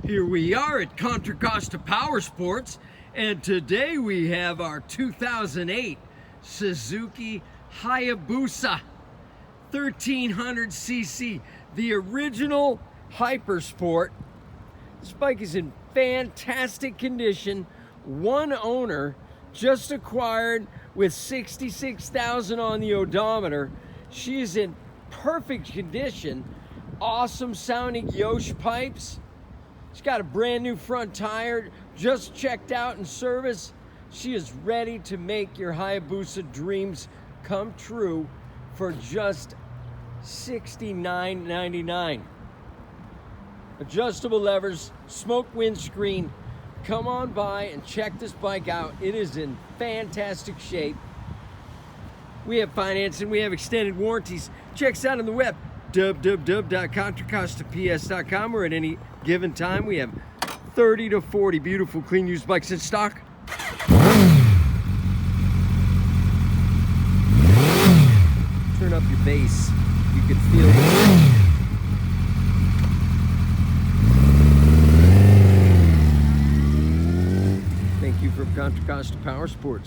Here we are at Contra Costa Powersports, and today we have our 2008 Suzuki Hayabusa 1300cc, the original hypersport. This bike is in fantastic condition, one owner, just acquired with 66,000 on the odometer. She is in perfect condition, awesome sounding Yosh pipes. She's got a brand new front tire, just checked out in service. She is ready to make your Hayabusa dreams come true for just $69.99. Adjustable levers, smoke windscreen. Come on by and check this bike out. It is in fantastic shape. We have financing, we have extended warranties. Check us out on the web, www.contracostaps.com, or at any given time we have 30 to 40 beautiful clean used bikes in stock. Turn up your bass, you can feel it. Thank you from Contra Costa Powersports.